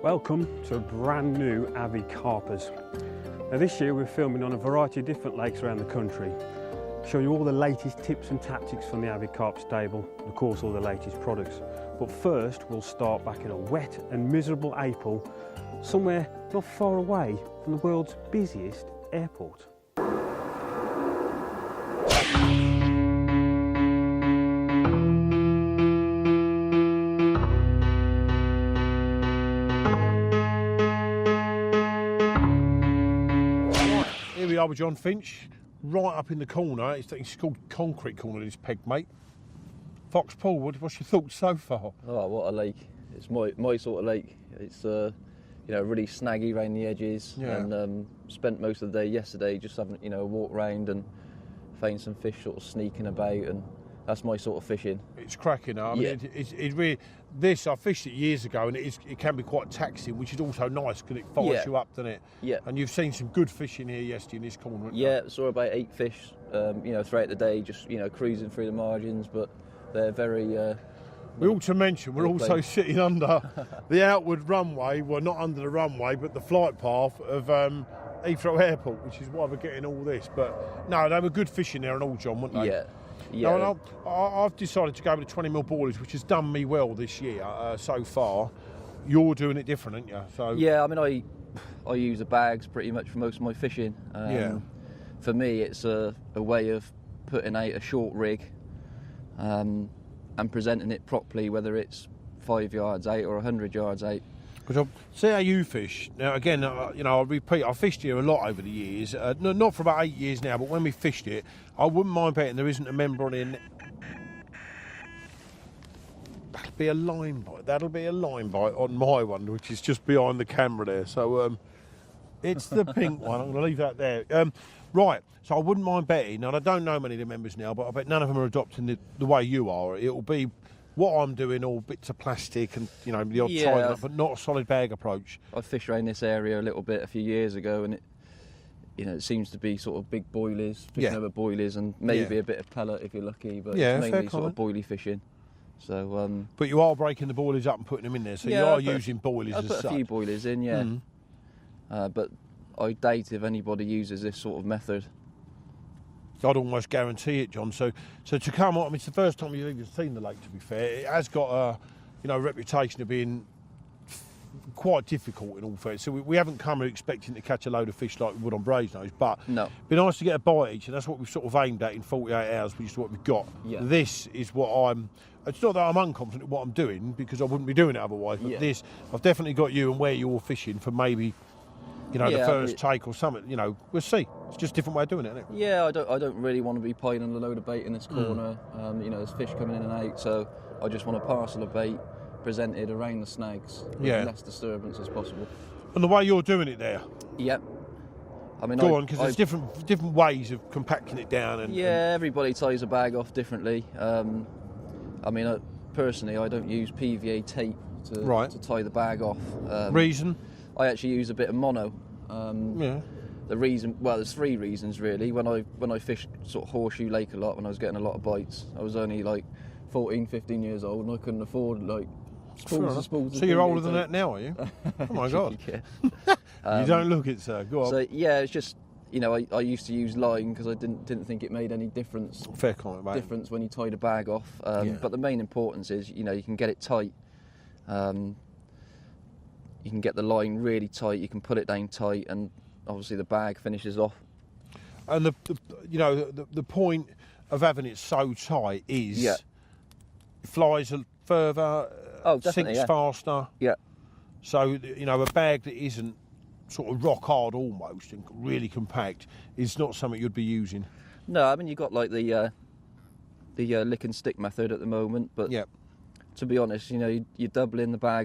Welcome to a brand new Avid Carpers. Now this year we're filming on a variety of different lakes around the country, showing you all the latest tips and tactics from the Avid Carp stable, and of course all the latest products. But first we'll start back in a wet and miserable April, somewhere not far away from the world's busiest airport. Here we are with John Finch, right up in the corner. It's called Concrete Corner, this peg, mate. Fox Pool, what's your thoughts so far? Oh, what a lake. It's my sort of lake. It's really snaggy around the edges, Yeah. and spent most of the day yesterday just having a walk round and found some fish sort of sneaking about, and that's my sort of fishing. It's cracking. I mean, Yeah. it really. This I fished it years ago, and it can be quite taxing, which is also nice because it fires Yeah. you up, doesn't it? Yeah. And you've seen some good fishing here yesterday in this corner. haven't you? Yeah, saw about 8 fish, throughout the day, just cruising through the margins, but they're very. We ought to mention we're Well also played. sitting under the outward runway, well, not under the runway, but the flight path of Heathrow Airport, which is why we're getting all this. But no, they were good fishing there and all, John, weren't they? Yeah. No, Yeah. and I've decided to go with the 20mm boilers, which has done me well this year so far. You're doing it different, aren't you? So Yeah, I mean, I use the bags pretty much for most of my fishing. Yeah. For me, it's a way of putting out a short rig and presenting it properly, whether it's 5 yards out or 100 yards out. Because I'll see how you fish. Now, again, I'll repeat, I fished here a lot over the years. Not for about 8 years now, but when we fished it, I wouldn't mind betting there isn't a member on in. That'll be a line bite. That'll be a line bite on my one, which is just behind the camera there. So it's the pink one. I'm going to leave that there. Right, so I wouldn't mind betting, and I don't know many of the members now, but I bet none of them are adopting the way you are. It'll be what I'm doing, all bits of plastic and the odd Yeah. tie up, but not a solid bag approach. I fished around this area a little bit a few years ago, and it seems to be sort of big boilies, fishing Yeah. over boilies, and maybe Yeah. a bit of pellet if you're lucky, but Yeah, it's fair mainly sort comment. of boilie fishing. So But you are breaking the boilers up and putting them in there, so you Yeah, are I put- using boilers I as put such. a few boilies in, yeah. Mm. But I doubt if anybody uses this sort of method. I'd almost guarantee it, John. So to come on, I mean, it's the first time you've even seen the lake, to be fair. It has got a reputation of being quite difficult in all fairness. So we haven't come here expecting to catch a load of fish like we would on Brasenose, but No. it'd be nice to get a bite each, and that's what we've sort of aimed at in 48 hours, which is what we've got. Yeah. This is what it's not that I'm unconfident in what I'm doing, because I wouldn't be doing it otherwise, but Yeah. this, I've definitely got you and where you're fishing for maybe, the Yeah, first take or something, we'll see. It's just a different way of doing it, isn't it? Yeah, I don't really want to be piling a load of bait in this corner. There's fish coming in and out, so I just want a parcel of bait presented around the snags with Yeah. less disturbance as possible. And the way you're doing it there, Yep. I mean, go on, because there's different ways of compacting it down. And everybody ties a bag off differently. Personally, I don't use PVA tape to tie the bag off. Reason? I actually use a bit of mono. Yeah. The reason, well, there's 3 reasons really. When I fished sort of Horseshoe Lake a lot, when I was getting a lot of bites, I was only like 14, 15 years old, and I couldn't afford like spools and spools. So you're older than that now, are you? Oh my God. Yeah. You don't look it, sir. Go on. So yeah, it's just I used to use line because I didn't think it made any difference. Fair comment, mate. Difference when you tied a bag off. Yeah. But the main importance is you can get it tight. You can get the line really tight. You can put it down tight, and obviously the bag finishes off. And the point of having it so tight is it flies further, definitely, sinks faster. Yeah. So a bag that isn't sort of rock hard almost and really compact is not something you'd be using. No, I mean you've got like the lick and stick method at the moment, but Yeah. to be honest, you're doubling the bag